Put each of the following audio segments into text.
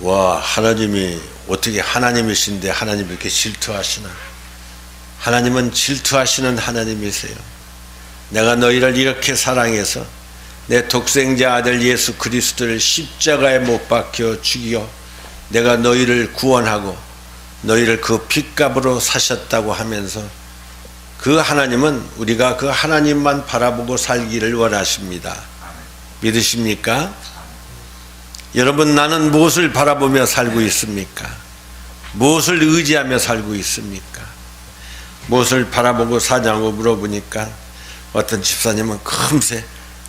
와, 하나님이 어떻게 하나님이신데 하나님이 이렇게 질투하시나? 하나님은 질투하시는 하나님이세요. 내가 너희를 이렇게 사랑해서 내 독생자 아들 예수 그리스도를 십자가에 못 박혀 죽여 내가 너희를 구원하고 너희를 그 핏값으로 사셨다고 하면서 그 하나님은 우리가 그 하나님만 바라보고 살기를 원하십니다. 믿으십니까? 여러분, 나는 무엇을 바라보며 살고 있습니까? 무엇을 의지하며 살고 있습니까? 무엇을 바라보고 사냐고 물어보니까 어떤 집사님은 금세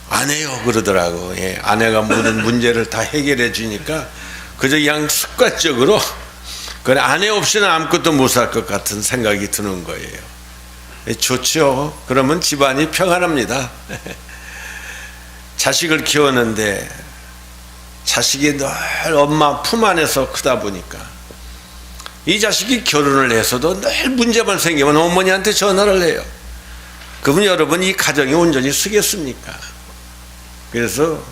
안 해요 그러더라고. 예, 아내가 모든 문제를 다 해결해 주니까 그저 그냥 습관적으로 그래, 아내 없이는 아무것도 못 살 것 같은 생각이 드는 거예요. 예, 좋죠. 그러면 집안이 평안합니다. 자식을 키웠는데 자식이 늘 엄마 품 안에서 크다 보니까 이 자식이 결혼을 해서도 늘 문제만 생기면 어머니한테 전화를 해요. 그분 여러분, 이 가정이 온전히 쓰겠습니까? 그래서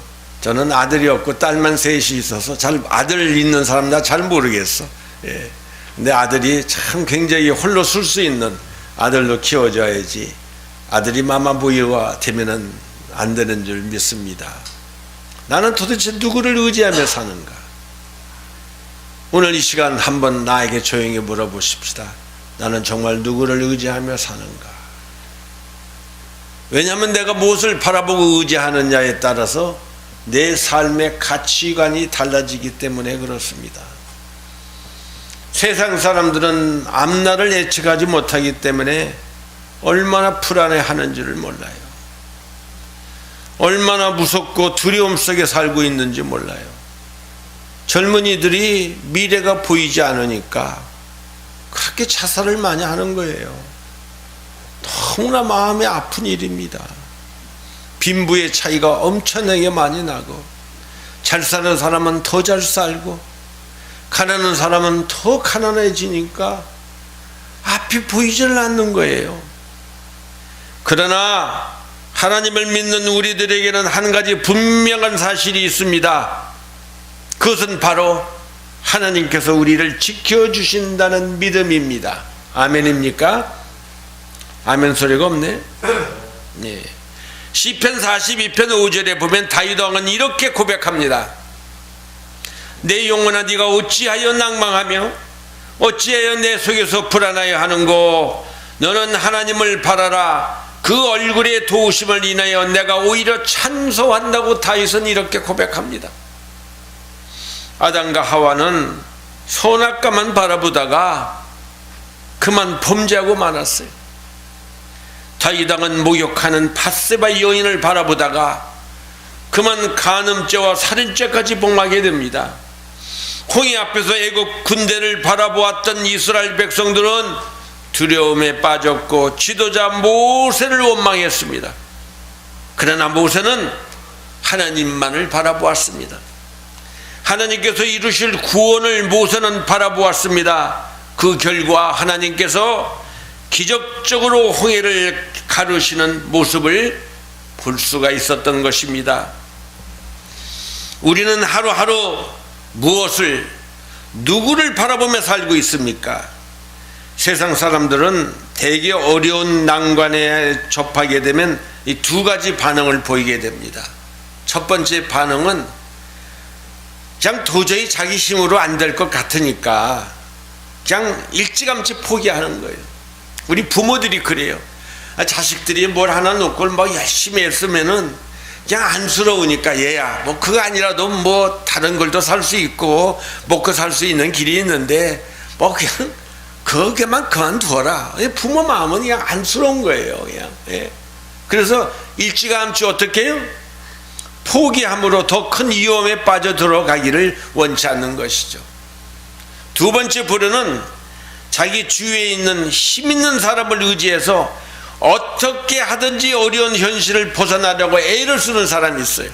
저는 아들이 없고 딸만 셋이 있어서 잘 아들 있는 사람 나 잘 모르겠어. 예. 근데 아들이 참 굉장히 홀로 쓸 수 있는 아들로 키워줘야지 아들이 마마보이가 되면은 안 되는 줄 믿습니다. 나는 도대체 누구를 의지하며 사는가? 오늘 이 시간 한번 나에게 조용히 물어보십시다. 나는 정말 누구를 의지하며 사는가? 왜냐하면 내가 무엇을 바라보고 의지하느냐에 따라서 내 삶의 가치관이 달라지기 때문에 그렇습니다. 세상 사람들은 앞날을 예측하지 못하기 때문에 얼마나 불안해하는지를 몰라요. 얼마나 무섭고 두려움 속에 살고 있는지 몰라요. 젊은이들이 미래가 보이지 않으니까 그렇게 자살을 많이 하는 거예요. 너무나 마음이 아픈 일입니다. 빈부의 차이가 엄청나게 많이 나고 잘 사는 사람은 더 잘 살고 가난한 사람은 더 가난해지니까 앞이 보이질 않는 거예요. 그러나 하나님을 믿는 우리들에게는 한 가지 분명한 사실이 있습니다. 그것은 바로 하나님께서 우리를 지켜주신다는 믿음입니다. 아멘입니까? 아멘 소리가 없네. 네. 시편 42편 5절에 보면 다윗 왕은 이렇게 고백합니다. 내 영혼아, 네가 어찌하여 낭망하며 어찌하여 내 속에서 불안하여 하는고? 너는 하나님을 바라라. 그 얼굴의 도우심을 인하여 내가 오히려 찬송한다고 다윗은 이렇게 고백합니다. 아담과 하와는 선악과만 바라보다가 그만 범죄하고 말았어요. 다윗 왕은 모욕하는 밧세바 여인을 바라보다가 그만 간음죄와 살인죄까지 범하게 됩니다. 홍해 앞에서 애국 군대를 바라보았던 이스라엘 백성들은 두려움에 빠졌고 지도자 모세를 원망했습니다. 그러나 모세는 하나님만을 바라보았습니다. 하나님께서 이루실 구원을 모세는 바라보았습니다. 그 결과 하나님께서 기적적으로 홍해를 가르시는 모습을 볼 수가 있었던 것입니다. 우리는 하루하루 무엇을, 누구를 바라보며 살고 있습니까? 세상 사람들은 되게 어려운 난관에 접하게 되면 이 두 가지 반응을 보이게 됩니다. 첫 번째 반응은 그냥 도저히 자기 힘으로 안 될 것 같으니까 그냥 일찌감치 포기하는 거예요. 우리 부모들이 그래요. 자식들이 뭘 하나 놓고 막 열심히 했으면은 그냥 안쓰러우니까 얘야 뭐 그거 아니라도 뭐 다른 걸도 살 수 있고 먹고 살 수 있는 길이 있는데 뭐 그냥 그게만 그만두어라. 부모 마음은 그냥 안쓰러운 거예요. 그냥. 예. 그래서 일찌감치 어떻게 해요? 포기함으로 더 큰 위험에 빠져 들어가기를 원치 않는 것이죠. 두 번째 불효는 자기 주위에 있는 힘 있는 사람을 의지해서 어떻게 하든지 어려운 현실을 벗어나려고 애를 쓰는 사람이 있어요.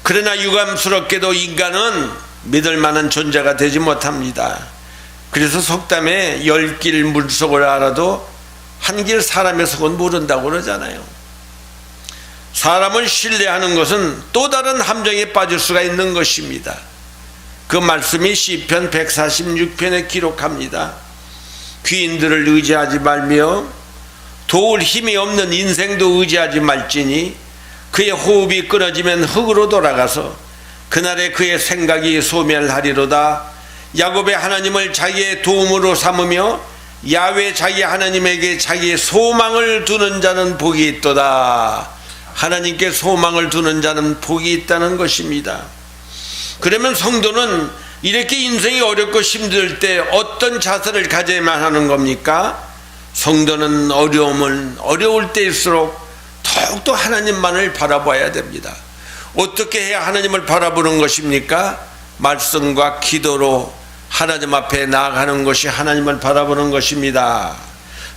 그러나 유감스럽게도 인간은 믿을 만한 존재가 되지 못합니다. 그래서 속담에 10길 물속을 알아도 한 길 사람의 속은 모른다고 그러잖아요. 사람을 신뢰하는 것은 또 다른 함정에 빠질 수가 있는 것입니다. 그 말씀이 시편 146편에 기록합니다. 귀인들을 의지하지 말며 도울 힘이 없는 인생도 의지하지 말지니 그의 호흡이 끊어지면 흙으로 돌아가서 그날에 그의 생각이 소멸하리로다. 야곱의 하나님을 자기의 도움으로 삼으며 야훼 자기 하나님에게 자기의 소망을 두는 자는 복이 있도다. 하나님께 소망을 두는 자는 복이 있다는 것입니다. 그러면 성도는 이렇게 인생이 어렵고 힘들 때 어떤 자세를 가져야만 하는 겁니까? 성도는 어려울 때일수록 더욱더 하나님만을 바라봐야 됩니다. 어떻게 해야 하나님을 바라보는 것입니까? 말씀과 기도로 하나님 앞에 나아가는 것이 하나님을 바라보는 것입니다.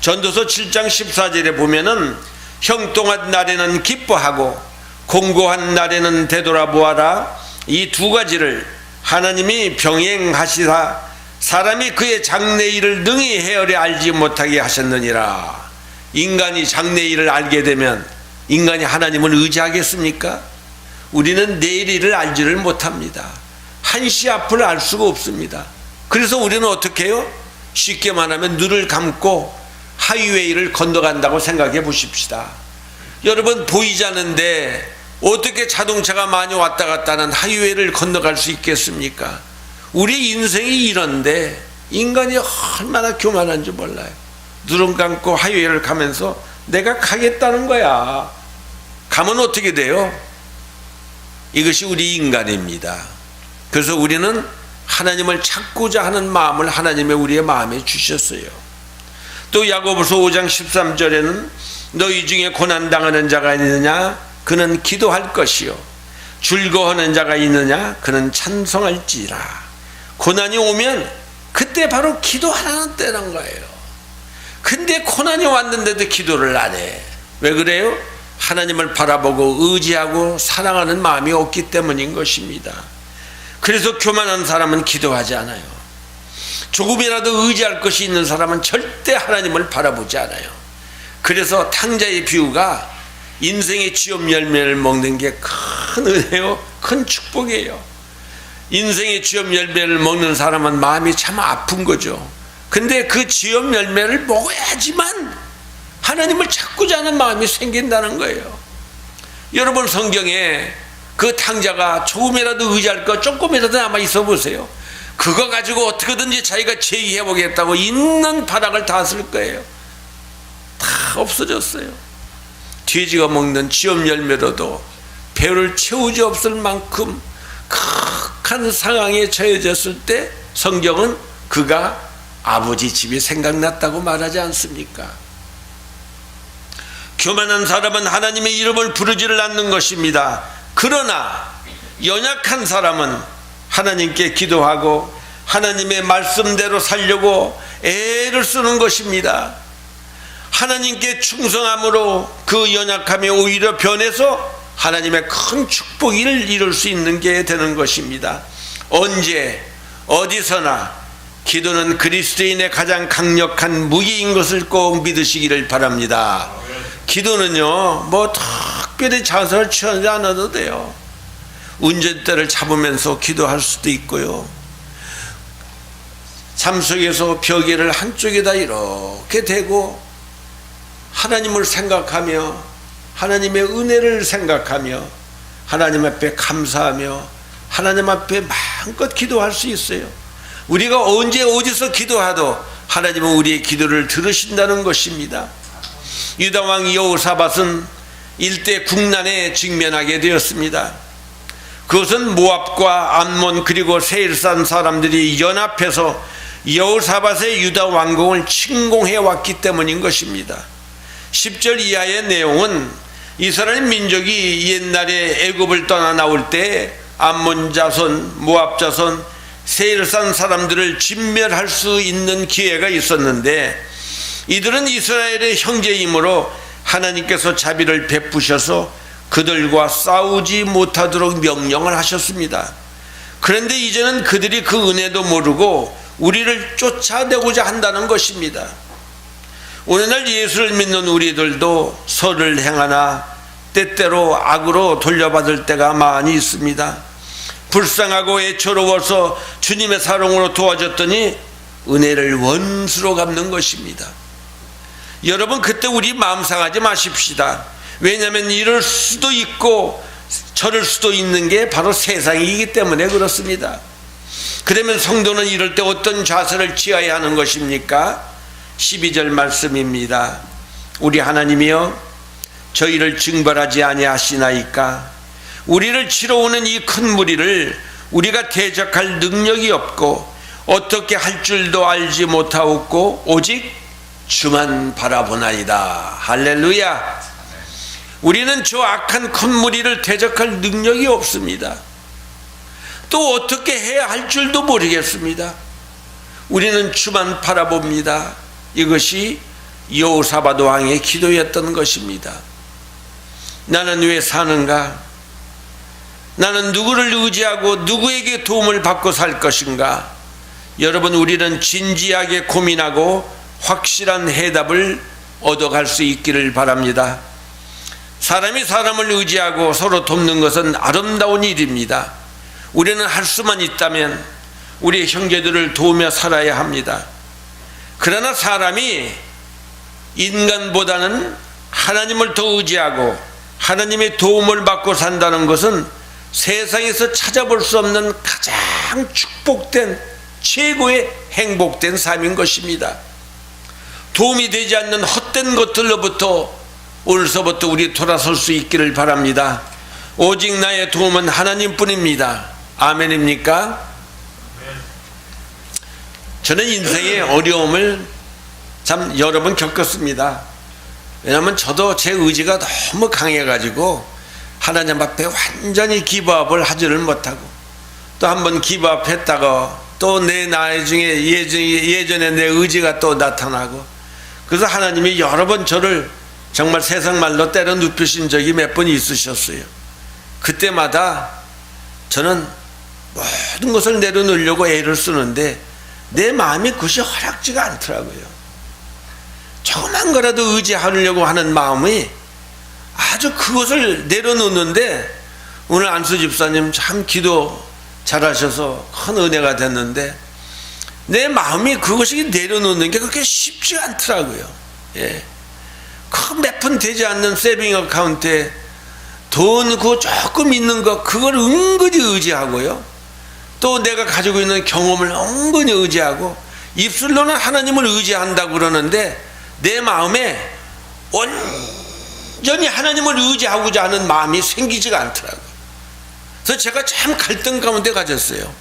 전도서 7장 14절에 보면은 형통한 날에는 기뻐하고 공고한 날에는 되돌아보아라. 이 두 가지를 하나님이 병행하시사 사람이 그의 장래일을 능히 헤아려 알지 못하게 하셨느니라. 인간이 장래일을 알게 되면 인간이 하나님을 의지하겠습니까? 우리는 내일 일을 알지를 못합니다. 한시 앞을 알 수가 없습니다. 그래서 우리는 어떻게 해요? 쉽게 말하면 눈을 감고 하이웨이를 건너간다고 생각해 보십시다. 여러분, 보이지 않는데 어떻게 자동차가 많이 왔다 갔다 하는 하이웨이를 건너갈 수 있겠습니까? 우리 인생이 이런데 인간이 얼마나 교만한지 몰라요. 눈을 감고 하이웨이를 가면서 내가 가겠다는 거야. 가면 어떻게 돼요? 이것이 우리 인간입니다. 그래서 우리는 하나님을 찾고자 하는 마음을 하나님이 우리의 마음에 주셨어요. 또 야고보서 5장 13절에는 너희 중에 고난당하는 자가 있느냐? 그는 기도할 것이요. 즐거워하는 자가 있느냐? 그는 찬송할지라. 고난이 오면 그때 바로 기도하라는 때란 거예요. 근데 고난이 왔는데도 기도를 안 해. 왜 그래요? 하나님을 바라보고 의지하고 사랑하는 마음이 없기 때문인 것입니다. 그래서 교만한 사람은 기도하지 않아요. 조금이라도 의지할 것이 있는 사람은 절대 하나님을 바라보지 않아요. 그래서 탕자의 비유가 인생의 지업 열매를 먹는 게 큰 은혜요, 큰 축복이에요. 인생의 지업 열매를 먹는 사람은 마음이 참 아픈 거죠. 근데 그 지업 열매를 먹어야지만 하나님을 찾고자 하는 마음이 생긴다는 거예요. 여러분, 성경에 그 탕자가 조금이라도 의지할 것 조금이라도 남아 있어 보세요. 그거 가지고 어떻게든지 자기가 제의해 보겠다고 있는 바닥을 다 쓸 거예요. 다 없어졌어요. 돼지가 먹는 지업 열매로도 배를 채우지 없을 만큼 극한 상황에 처해졌을 때 성경은 그가 아버지 집이 생각났다고 말하지 않습니까? 교만한 사람은 하나님의 이름을 부르지를 않는 것입니다. 그러나 연약한 사람은 하나님께 기도하고 하나님의 말씀대로 살려고 애를 쓰는 것입니다. 하나님께 충성함으로 그 연약함이 오히려 변해서 하나님의 큰 축복을 이룰 수 있는 게 되는 것입니다. 언제 어디서나 기도는 그리스도인의 가장 강력한 무기인 것을 꼭 믿으시기를 바랍니다. 기도는요, 뭐 특별히 자세를 취하지 않아도 돼요. 운전대를 잡으면서 기도할 수도 있고요. 삶 속에서 벽에를 한쪽에다 이렇게 대고 하나님을 생각하며 하나님의 은혜를 생각하며 하나님 앞에 감사하며 하나님 앞에 마음껏 기도할 수 있어요. 우리가 언제 어디서 기도하도 하나님은 우리의 기도를 들으신다는 것입니다. 유다왕 여호사밧은 일대 국난에 직면하게 되었습니다. 그것은 모압과 암몬 그리고 세일산 사람들이 연합해서 여호사밧의 유다 왕궁을 침공해 왔기 때문인 것입니다. 10절 이하의 내용은 이스라엘 민족이 옛날에 애굽을 떠나 나올 때 암몬 자손, 모압 자손, 세일산 사람들을 진멸할 수 있는 기회가 있었는데 이들은 이스라엘의 형제이므로 하나님께서 자비를 베푸셔서 그들과 싸우지 못하도록 명령을 하셨습니다. 그런데 이제는 그들이 그 은혜도 모르고 우리를 쫓아내고자 한다는 것입니다. 오늘날 예수를 믿는 우리들도 선을 행하나 때때로 악으로 돌려받을 때가 많이 있습니다. 불쌍하고 애처로워서 주님의 사랑으로 도와줬더니 은혜를 원수로 갚는 것입니다. 여러분, 그때 우리 마음 상하지 마십시다. 왜냐하면 이럴 수도 있고 저럴 수도 있는 게 바로 세상이기 때문에 그렇습니다. 그러면 성도는 이럴 때 어떤 자세를 취해야 하는 것입니까? 12절 말씀입니다. 우리 하나님이여 저희를 징벌하지 아니하시나이까. 우리를 치러 오는 이 큰 무리를 우리가 대적할 능력이 없고 어떻게 할 줄도 알지 못하옵고 오직 주만 바라보나이다. 할렐루야. 우리는 저 악한 큰 무리를 대적할 능력이 없습니다. 또 어떻게 해야 할 줄도 모르겠습니다. 우리는 주만 바라봅니다. 이것이 여호사밧 왕의 기도였던 것입니다. 나는 왜 사는가? 나는 누구를 의지하고 누구에게 도움을 받고 살 것인가? 여러분, 우리는 진지하게 고민하고 확실한 해답을 얻어갈 수 있기를 바랍니다. 사람이 사람을 의지하고 서로 돕는 것은 아름다운 일입니다. 우리는 할 수만 있다면 우리 형제들을 도우며 살아야 합니다. 그러나 사람이 인간보다는 하나님을 더 의지하고 하나님의 도움을 받고 산다는 것은 세상에서 찾아볼 수 없는 가장 축복된 최고의 행복된 삶인 것입니다. 도움이 되지 않는 헛된 것들로부터 오늘서부터 우리 돌아설 수 있기를 바랍니다. 오직 나의 도움은 하나님뿐입니다. 아멘입니까? 저는 인생의 어려움을 참 여러 번 겪었습니다. 왜냐하면 저도 제 의지가 너무 강해가지고 하나님 앞에 완전히 기브업을 하지를 못하고 또 한번 기브업 했다가 또 내 나중에 예전에 내 의지가 또 나타나고, 그래서 하나님이 여러 번 저를 정말 세상 말로 때려 눕히신 적이 몇 번 있으셨어요. 그때마다 저는 모든 것을 내려놓으려고 애를 쓰는데 내 마음이 그것이 허락지가 않더라고요. 조그만 거라도 의지하려고 하는 마음이 아주 그것을 내려놓는데, 오늘 안수 집사님 참 기도 잘하셔서 큰 은혜가 됐는데 내 마음이 그것이 내려놓는 게 그렇게 쉽지 않더라고요. 예. 그 몇 푼 되지 않는 세빙 어카운트에 돈 그 조금 있는 거 그걸 은근히 의지하고요. 또 내가 가지고 있는 경험을 은근히 의지하고 입술로는 하나님을 의지한다고 그러는데 내 마음에 완전히 하나님을 의지하고자 하는 마음이 생기지가 않더라고요. 그래서 제가 참 갈등 가운데 가졌어요.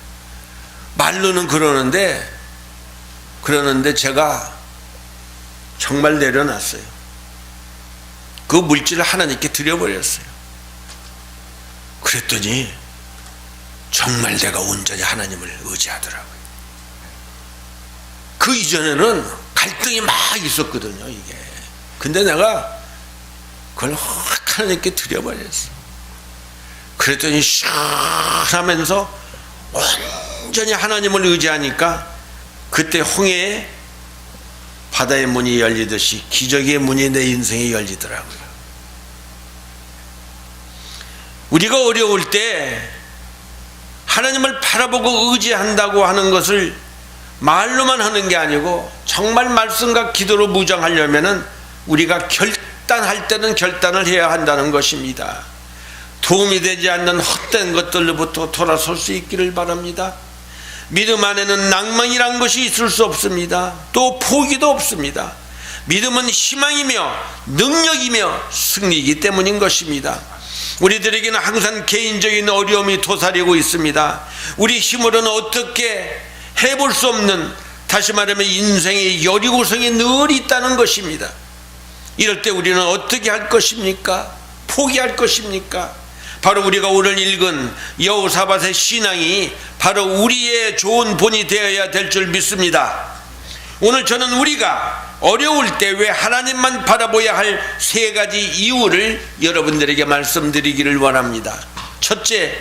말로는 그러는데 제가 정말 내려놨어요. 그 물질을 하나님께 드려버렸어요. 그랬더니 정말 내가 온전히 하나님을 의지하더라고요. 그 이전에는 갈등이 막 있었거든요, 이게. 근데 내가 그걸 확 하나님께 드려버렸어. 그랬더니 시원하면서 완전히 하나님을 의지하니까 그때 홍해에 바다의 문이 열리듯이 기적의 문이 내 인생에 열리더라고요. 우리가 어려울 때 하나님을 바라보고 의지한다고 하는 것을 말로만 하는 게 아니고 정말 말씀과 기도로 무장하려면은 우리가 결단할 때는 결단을 해야 한다는 것입니다. 도움이 되지 않는 헛된 것들로부터 돌아설 수 있기를 바랍니다. 믿음 안에는 낭만이란 것이 있을 수 없습니다. 또 포기도 없습니다. 믿음은 희망이며 능력이며 승리이기 때문인 것입니다. 우리들에게는 항상 개인적인 어려움이 도사리고 있습니다. 우리 힘으로는 어떻게 해볼 수 없는, 다시 말하면 인생의 여리고성이 늘 있다는 것입니다. 이럴 때 우리는 어떻게 할 것입니까? 포기할 것입니까? 바로 우리가 오늘 읽은 여호사밧의 신앙이 바로 우리의 좋은 본이 되어야 될 줄 믿습니다. 오늘 저는 우리가 어려울 때 왜 하나님만 바라봐야 할 세 가지 이유를 여러분들에게 말씀드리기를 원합니다. 첫째,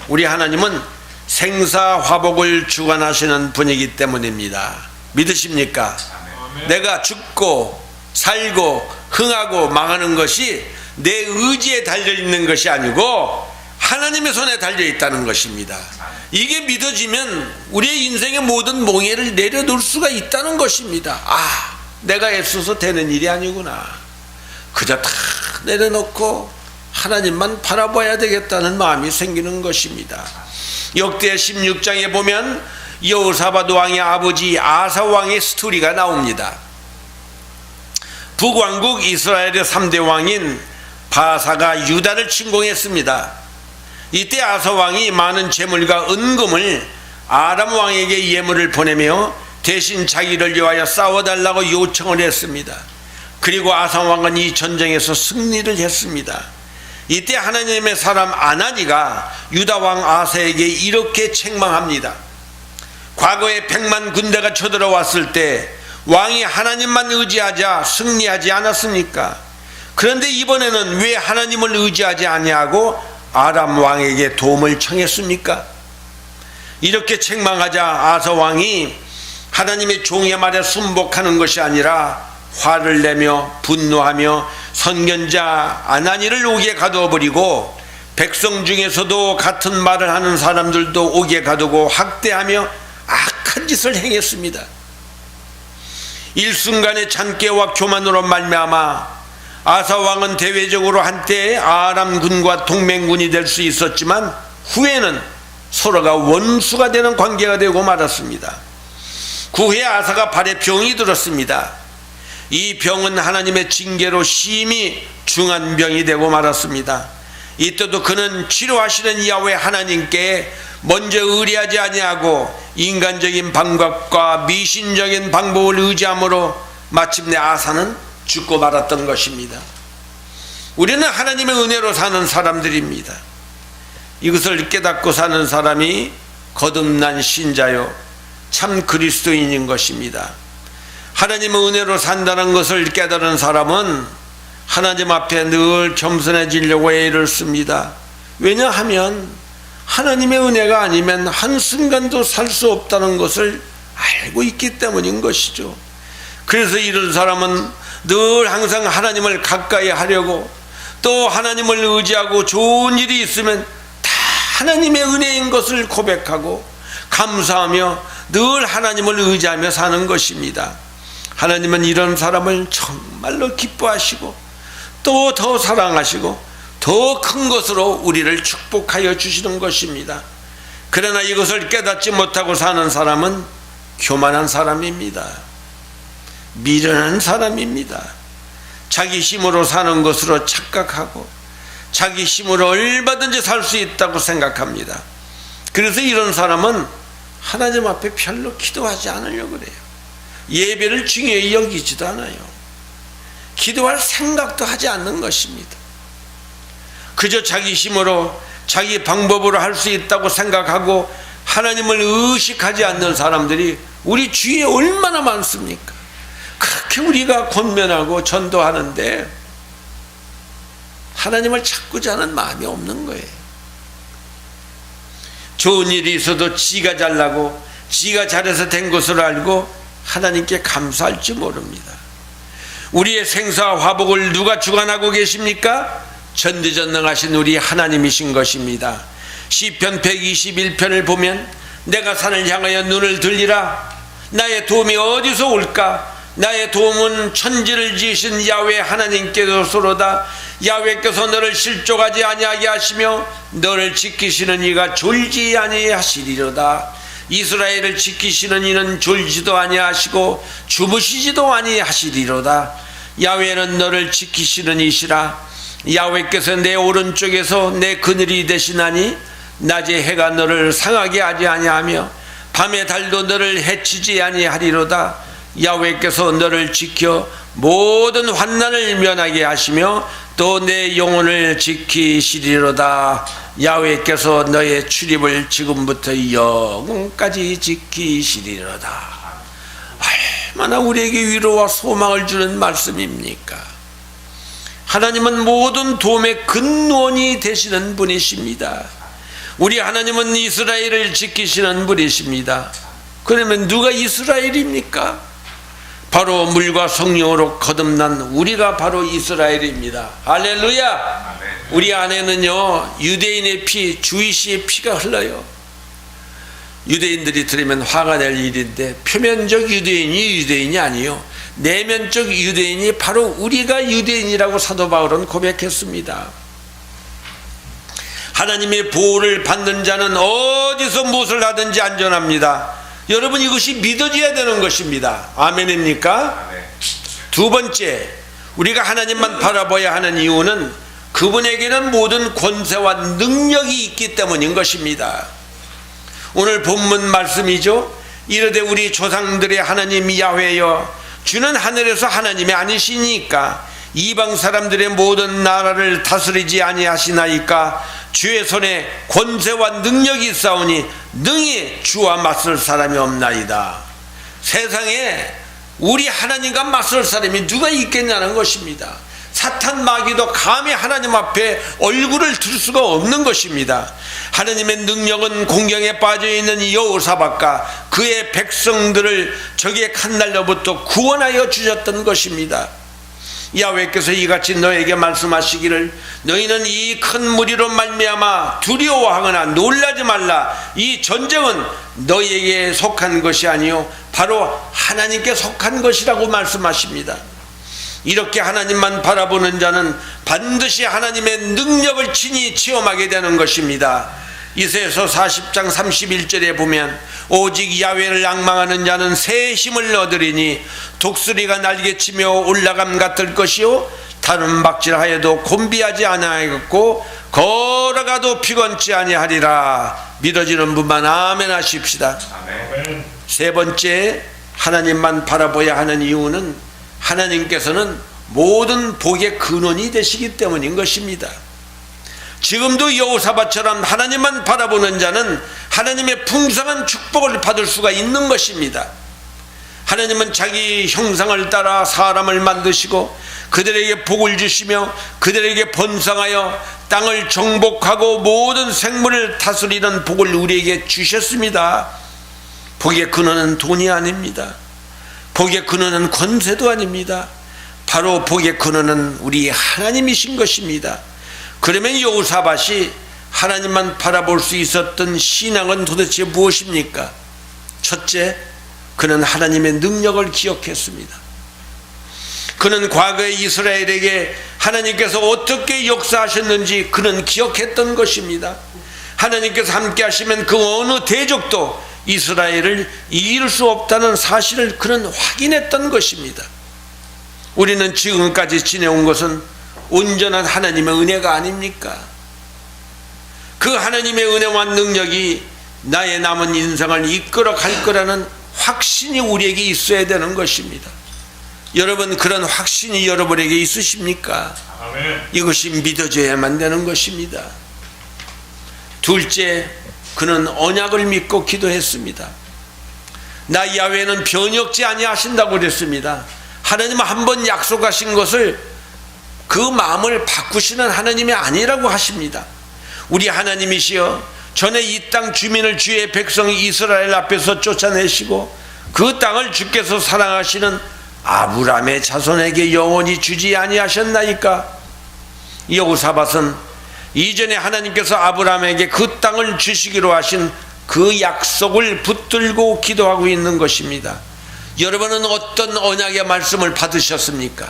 우리 하나님은 생사화복을 주관하시는 분이기 때문입니다. 믿으십니까? 내가 죽고 살고 흥하고 망하는 것이 내 의지에 달려있는 것이 아니고 하나님의 손에 달려 있다는 것입니다. 이게 믿어지면 우리의 인생의 모든 몽해를 내려놓을 수가 있다는 것입니다. 아, 내가 애써서 되는 일이 아니구나. 그저 다 내려놓고 하나님만 바라봐야 되겠다는 마음이 생기는 것입니다. 역대 16장에 보면 여호사밧 왕의 아버지 아사 왕의 스토리가 나옵니다. 북왕국 이스라엘의 3대 왕인 바사가 유다를 침공했습니다. 이때 아사 왕이 많은 재물과 은금을 아람 왕에게 예물을 보내며 대신 자기를 위하여 싸워달라고 요청을 했습니다. 그리고 아사 왕은 이 전쟁에서 승리를 했습니다. 이때 하나님의 사람 아나니가 유다 왕 아사에게 이렇게 책망합니다. 과거에 100만 군대가 쳐들어왔을 때 왕이 하나님만 의지하자 승리하지 않았습니까? 그런데 이번에는 왜 하나님을 의지하지 아니하고 아람 왕에게 도움을 청했습니까? 이렇게 책망하자 아사 왕이 하나님의 종의 말에 순복하는 것이 아니라 화를 내며 분노하며 선견자 아나니를 옥에 가두어버리고 백성 중에서도 같은 말을 하는 사람들도 옥에 가두고 학대하며 악한 짓을 행했습니다. 일순간의 잔꾀와 교만으로 말미암아 아사 왕은 대외적으로 한때 아람군과 동맹군이 될 수 있었지만 후에는 서로가 원수가 되는 관계가 되고 말았습니다. 그 후에 아사가 발에 병이 들었습니다. 이 병은 하나님의 징계로 심히 중한 병이 되고 말았습니다. 이때도 그는 치료하시는 야훼 하나님께 먼저 의뢰하지 아니하고 인간적인 방법과 미신적인 방법을 의지함으로 마침내 아사는 죽고 말았던 것입니다. 우리는 하나님의 은혜로 사는 사람들입니다. 이것을 깨닫고 사는 사람이 거듭난 신자요 참 그리스도인인 것입니다. 하나님의 은혜로 산다는 것을 깨달은 사람은 하나님 앞에 늘 겸손해지려고 애를 씁니다. 왜냐하면 하나님의 은혜가 아니면 한순간도 살 수 없다는 것을 알고 있기 때문인 것이죠. 그래서 이런 사람은 늘 항상 하나님을 가까이 하려고 또 하나님을 의지하고 좋은 일이 있으면 다 하나님의 은혜인 것을 고백하고 감사하며 늘 하나님을 의지하며 사는 것입니다. 하나님은 이런 사람을 정말로 기뻐하시고 또 더 사랑하시고 더 큰 것으로 우리를 축복하여 주시는 것입니다. 그러나 이것을 깨닫지 못하고 사는 사람은 교만한 사람입니다. 미련한 사람입니다. 자기 힘으로 사는 것으로 착각하고 자기 힘으로 얼마든지 살 수 있다고 생각합니다. 그래서 이런 사람은 하나님 앞에 별로 기도하지 않으려고 그래요. 예배를 중요히 여기지도 않아요. 기도할 생각도 하지 않는 것입니다. 그저 자기 힘으로 자기 방법으로 할 수 있다고 생각하고 하나님을 의식하지 않는 사람들이 우리 주위에 얼마나 많습니까? 그렇게 우리가 권면하고 전도하는데 하나님을 찾고자 하는 마음이 없는 거예요. 좋은 일이 있어도 지가 잘나고 지가 잘해서 된 것으로 알고 하나님께 감사할지 모릅니다. 우리의 생사와 화복을 누가 주관하고 계십니까? 전지전능하신 우리 하나님이신 것입니다. 시편 121편을 보면 내가 산을 향하여 눈을 들리라. 나의 도움이 어디서 올까? 나의 도움은 천지를 지으신 야훼 하나님께서로다. 야훼께서 너를 실족하지 아니하게 하시며 너를 지키시는 이가 졸지 아니하시리로다. 이스라엘을 지키시는 이는 졸지도 아니하시고 주무시지도 아니하시리로다. 야훼는 너를 지키시는 이시라. 야훼께서 내 오른쪽에서 내 그늘이 되시나니 낮에 해가 너를 상하게 하지 아니하며 밤에 달도 너를 해치지 아니하리로다. 야훼께서 너를 지켜 모든 환난을 면하게 하시며 또 내 영혼을 지키시리로다. 야훼께서 너의 출입을 지금부터 영원까지 지키시리로다. 얼마나 우리에게 위로와 소망을 주는 말씀입니까? 하나님은 모든 도움의 근원이 되시는 분이십니다. 우리 하나님은 이스라엘을 지키시는 분이십니다. 그러면 누가 이스라엘입니까? 바로 물과 성령으로 거듭난 우리가 바로 이스라엘입니다. 할렐루야. 우리 안에는요 유대인의 피, 주이시의 피가 흘러요. 유대인들이 들으면 화가 날 일인데 표면적 유대인이 유대인이 아니요, 내면적 유대인이 바로 우리가 유대인이라고 사도 바울은 고백했습니다. 하나님의 보호를 받는 자는 어디서 무엇을 하든지 안전합니다. 여러분, 이것이 믿어져야 되는 것입니다. 아멘입니까? 두 번째, 우리가 하나님만 바라봐야 하는 이유는 그분에게는 모든 권세와 능력이 있기 때문인 것입니다. 오늘 본문 말씀이죠. 이르되 우리 조상들의 하나님 야훼여 주는 하늘에서 하나님이 아니시니까 이방 사람들의 모든 나라를 다스리지 아니하시나이까 주의 손에 권세와 능력이 있사오니 능히 주와 맞설 사람이 없나이다. 세상에 우리 하나님과 맞설 사람이 누가 있겠냐는 것입니다. 사탄 마귀도 감히 하나님 앞에 얼굴을 들 수가 없는 것입니다. 하나님의 능력은 공경에 빠져있는 여호사밧과 그의 백성들을 적의 칼날로부터 구원하여 주셨던 것입니다. 야훼께서 이같이 너에게 말씀하시기를 너희는 이 큰 무리로 말미암아 두려워하거나 놀라지 말라. 이 전쟁은 너희에게 속한 것이 아니요 바로 하나님께 속한 것이라고 말씀하십니다. 이렇게 하나님만 바라보는 자는 반드시 하나님의 능력을 친히 체험하게 되는 것입니다. 이사야서 40장 31절에 보면 오직 야훼를 앙망하는 자는 새 힘을 얻으리니 독수리가 날개치며 올라감 같을 것이요 다른 박질하여도 곤비하지 아니하겠고 걸어가도 피곤치 아니하리라. 믿어지는 분만 아멘 하십시다. 아멘. 세 번째, 하나님만 바라봐야 하는 이유는 하나님께서는 모든 복의 근원이 되시기 때문인 것입니다. 지금도 여호사밧처럼 하나님만 바라보는 자는 하나님의 풍성한 축복을 받을 수가 있는 것입니다. 하나님은 자기 형상을 따라 사람을 만드시고 그들에게 복을 주시며 그들에게 번성하여 땅을 정복하고 모든 생물을 다스리는 복을 우리에게 주셨습니다. 복의 근원은 돈이 아닙니다. 복의 근원은 권세도 아닙니다. 바로 복의 근원은 우리 하나님이신 것입니다. 그러면 여호사밧이 하나님만 바라볼 수 있었던 신앙은 도대체 무엇입니까? 첫째, 그는 하나님의 능력을 기억했습니다. 그는 과거에 이스라엘에게 하나님께서 어떻게 역사하셨는지 그는 기억했던 것입니다. 하나님께서 함께 하시면 그 어느 대적도 이스라엘을 이길 수 없다는 사실을 그는 확인했던 것입니다. 우리는 지금까지 지내온 것은 온전한 하나님의 은혜가 아닙니까? 그 하나님의 은혜와 능력이 나의 남은 인생을 이끌어 갈 거라는 확신이 우리에게 있어야 되는 것입니다. 여러분, 그런 확신이 여러분에게 있으십니까? 아멘. 이것이 믿어져야만 되는 것입니다. 둘째, 그는 언약을 믿고 기도했습니다. 나 야훼는 변혁지 아니하신다고 그랬습니다. 하나님은 한번 약속하신 것을 그 마음을 바꾸시는 하나님이 아니라고 하십니다. 우리 하나님이시여 전에 이 땅 주민을 주의 백성 이스라엘 앞에서 쫓아내시고 그 땅을 주께서 사랑하시는 아브라함의 자손에게 영원히 주지 아니하셨나이까? 여호사밧은 이전에 하나님께서 아브라함에게 그 땅을 주시기로 하신 그 약속을 붙들고 기도하고 있는 것입니다. 여러분은 어떤 언약의 말씀을 받으셨습니까?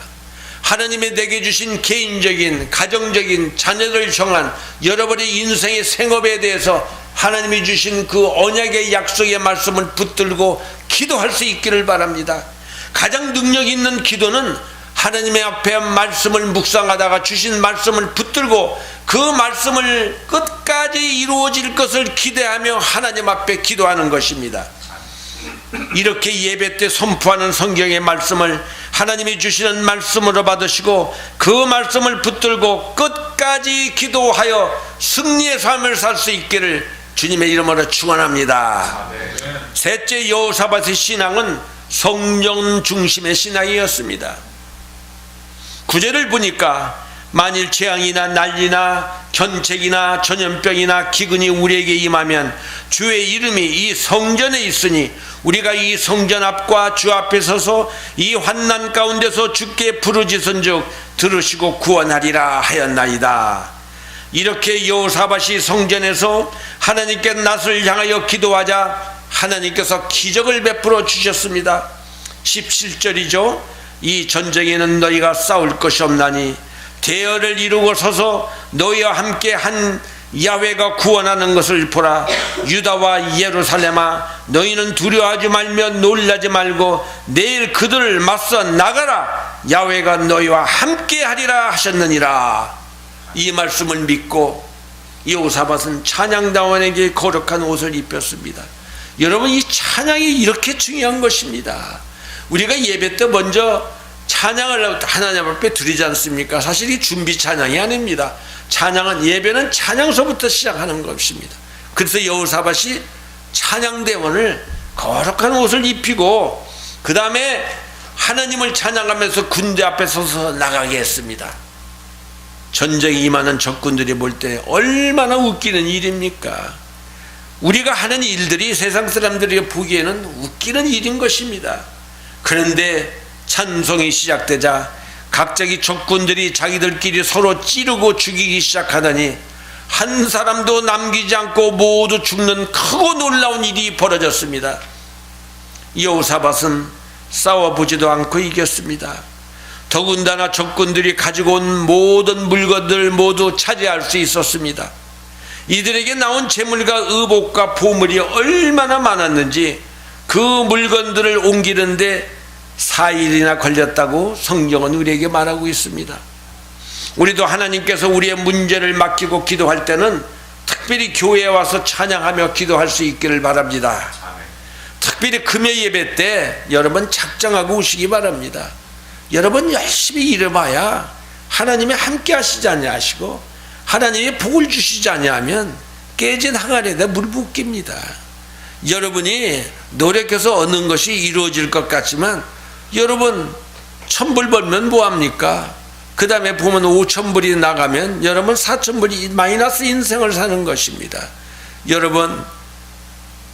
하나님이 내게 주신 개인적인 가정적인 자녀를 정한 여러분의 인생의 생업에 대해서 하나님이 주신 그 언약의 약속의 말씀을 붙들고 기도할 수 있기를 바랍니다. 가장 능력 있는 기도는 하나님의 앞에 말씀을 묵상하다가 주신 말씀을 붙들고 그 말씀을 끝까지 이루어질 것을 기대하며 하나님 앞에 기도하는 것입니다. 이렇게 예배 때 선포하는 성경의 말씀을 하나님이 주시는 말씀으로 받으시고 그 말씀을 붙들고 끝까지 기도하여 승리의 삶을 살 수 있기를 주님의 이름으로 축원합니다. 셋째, 여호사밧의 신앙은 성령 중심의 신앙이었습니다. 구절을 보니까 만일 재앙이나 난리나 견책이나 전염병이나 기근이 우리에게 임하면 주의 이름이 이 성전에 있으니 우리가 이 성전 앞과 주 앞에 서서 이 환난 가운데서 주께 부르짖은즉 들으시고 구원하리라 하였나이다. 이렇게 여호사밧이 성전에서 하나님께 낯을 향하여 기도하자 하나님께서 기적을 베풀어 주셨습니다. 17절이죠. 이 전쟁에는 너희가 싸울 것이 없나니 대열을 이루고 서서 너희와 함께 한 야훼가 구원하는 것을 보라. 유다와 예루살렘아, 너희는 두려워하지 말며 놀라지 말고 내일 그들을 맞서 나가라. 야훼가 너희와 함께 하리라 하셨느니라. 이 말씀을 믿고 여호사밧은 찬양다원에게 거룩한 옷을 입혔습니다. 여러분, 이 찬양이 이렇게 중요한 것입니다. 우리가 예배 때 먼저 찬양을 하나님 앞에 드리지 않습니까? 사실 이 준비 찬양이 아닙니다. 찬양은, 예배는 찬양서부터 시작하는 것입니다. 그래서 여호사밧이 찬양대원을 거룩한 옷을 입히고 그 다음에 하나님을 찬양하면서 군대 앞에 서서 나가게 했습니다. 전쟁이 임하는 적군들이 볼 때 얼마나 웃기는 일입니까? 우리가 하는 일들이 세상 사람들이 보기에는 웃기는 일인 것입니다. 그런데 찬송이 시작되자 갑자기 적군들이 자기들끼리 서로 찌르고 죽이기 시작하더니 한 사람도 남기지 않고 모두 죽는 크고 놀라운 일이 벌어졌습니다. 여호사밧은 싸워보지도 않고 이겼습니다. 더군다나 적군들이 가지고 온 모든 물건들 모두 차지할 수 있었습니다. 이들에게 나온 재물과 의복과 보물이 얼마나 많았는지 그 물건들을 옮기는데 4일이나 걸렸다고 성경은 우리에게 말하고 있습니다. 우리도 하나님께서 우리의 문제를 맡기고 기도할 때는 특별히 교회에 와서 찬양하며 기도할 수 있기를 바랍니다. 특별히 금요 예배 때 여러분 작정하고 오시기 바랍니다. 여러분 열심히 일해봐야 하나님이 함께 하시지 아니하시고 하나님이 복을 주시지 아니하면 깨진 항아리에다 물 붓깁니다. 여러분이 노력해서 얻는 것이 이루어질 것 같지만 여러분 1,000불 벌면 뭐합니까? 그 다음에 보면 5,000불이 나가면 여러분 4,000불이 마이너스 인생을 사는 것입니다. 여러분,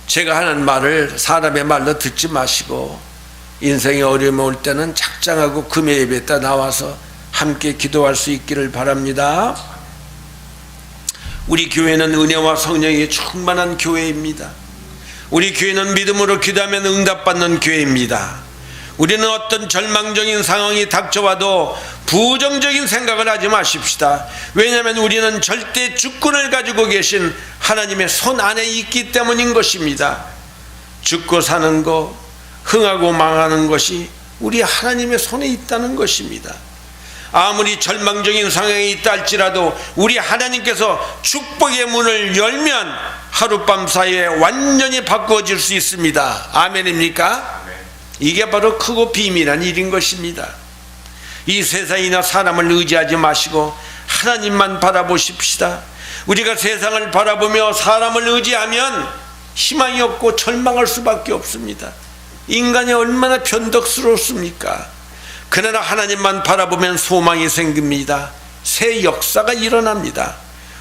제가 하는 말을 사람의 말로 듣지 마시고 인생의 어려움이 올 때는 작정하고 금요 예배에 나와서 함께 기도할 수 있기를 바랍니다. 우리 교회는 은혜와 성령이 충만한 교회입니다. 우리 교회는 믿음으로 기도하면 응답받는 교회입니다. 우리는 어떤 절망적인 상황이 닥쳐와도 부정적인 생각을 하지 마십시다. 왜냐하면 우리는 절대 주권을 가지고 계신 하나님의 손 안에 있기 때문인 것입니다. 죽고 사는 것, 흥하고 망하는 것이 우리 하나님의 손에 있다는 것입니다. 아무리 절망적인 상황이 있다 할지라도 우리 하나님께서 축복의 문을 열면 하룻밤 사이에 완전히 바꾸어질 수 있습니다. 아멘입니까? 이게 바로 크고 비밀한 일인 것입니다. 이 세상이나 사람을 의지하지 마시고 하나님만 바라보십시다. 우리가 세상을 바라보며 사람을 의지하면 희망이 없고 절망할 수밖에 없습니다. 인간이 얼마나 변덕스럽습니까? 그러나 하나님만 바라보면 소망이 생깁니다. 새 역사가 일어납니다.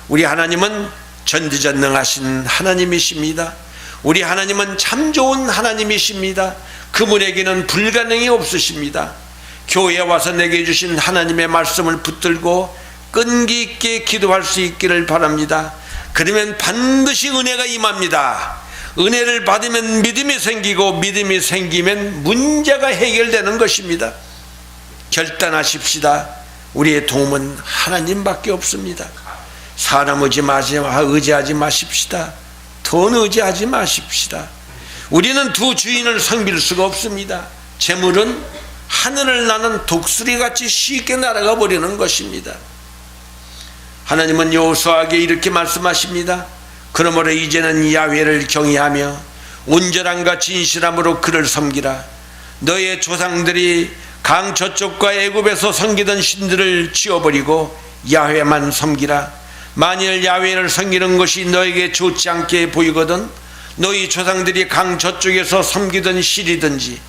우리 하나님은 전지전능하신 하나님이십니다. 우리 하나님은 참 좋은 하나님이십니다. 그분에게는 불가능이 없으십니다. 교회에 와서 내게 주신 하나님의 말씀을 붙들고 끈기 있게 기도할 수 있기를 바랍니다. 그러면 반드시 은혜가 임합니다. 은혜를 받으면 믿음이 생기고 믿음이 생기면 문제가 해결되는 것입니다. 결단하십시다. 우리의 도움은 하나님밖에 없습니다. 사람 의지하지 마십시다. 돈 의지하지 마십시다. 우리는 두 주인을 섬길 수가 없습니다. 재물은 하늘을 나는 독수리같이 쉽게 날아가 버리는 것입니다. 하나님은 여호수아에게 이렇게 말씀하십니다. 그러므로 이제는 야훼를 경외하며 온전함과 진실함으로 그를 섬기라. 너의 조상들이 강 저쪽과 애굽에서 섬기던 신들을 지워버리고 야훼만 섬기라. 만일 야훼를 섬기는 것이 너에게 좋지 않게 보이거든 너희 조상들이 강 저쪽에서 섬기던 신이든지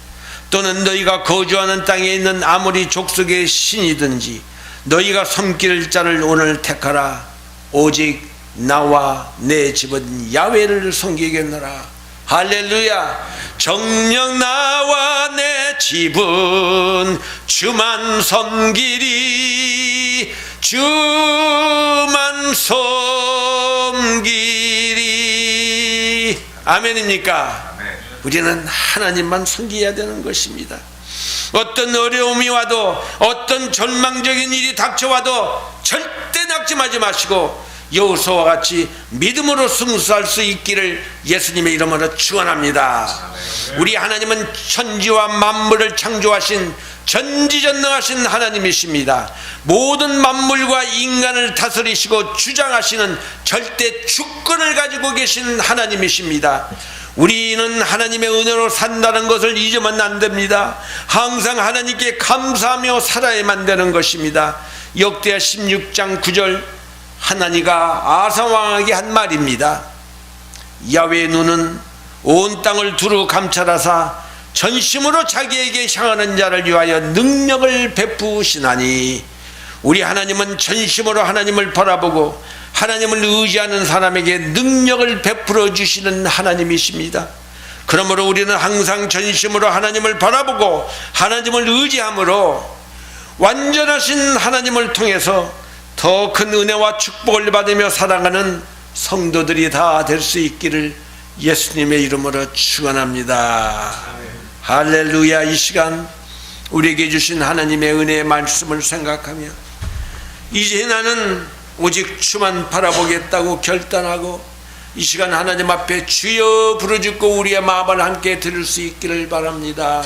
또는 너희가 거주하는 땅에 있는 아모리 족속의 신이든지 너희가 섬길 자를 오늘 택하라. 오직 나와 내 집은 야훼를 섬기겠노라. 할렐루야. 정녕 나와 내 집은 주만 섬기리. 주만 섬기리. 아멘입니까? 아멘. 우리는 하나님만 섬겨야 되는 것입니다. 어떤 어려움이 와도, 어떤 절망적인 일이 닥쳐와도 절대 낙심하지 마시고 여호수아와 같이 믿음으로 승수할 수 있기를 예수님의 이름으로 축원합니다. 우리 하나님은 천지와 만물을 창조하신 전지전능하신 하나님이십니다. 모든 만물과 인간을 다스리시고 주장하시는 절대 주권을 가지고 계신 하나님이십니다. 우리는 하나님의 은혜로 산다는 것을 잊으면 안 됩니다. 항상 하나님께 감사하며 살아야만 되는 것입니다. 역대하 16장 9절 하나니가 아사왕에게 한 말입니다. 야훼의 눈은 온 땅을 두루 감찰하사 전심으로 자기에게 향하는 자를 위하여 능력을 베푸시나니. 우리 하나님은 전심으로 하나님을 바라보고 하나님을 의지하는 사람에게 능력을 베풀어 주시는 하나님이십니다. 그러므로 우리는 항상 전심으로 하나님을 바라보고 하나님을 의지함으로 완전하신 하나님을 통해서 더 큰 은혜와 축복을 받으며 살아가는 성도들이 다 될 수 있기를 예수님의 이름으로 축원합니다. 할렐루야. 이 시간 우리에게 주신 하나님의 은혜의 말씀을 생각하며 이제 나는 오직 주만 바라보겠다고 결단하고 이 시간 하나님 앞에 주여 부르짖고 우리의 마음을 함께 들을 수 있기를 바랍니다.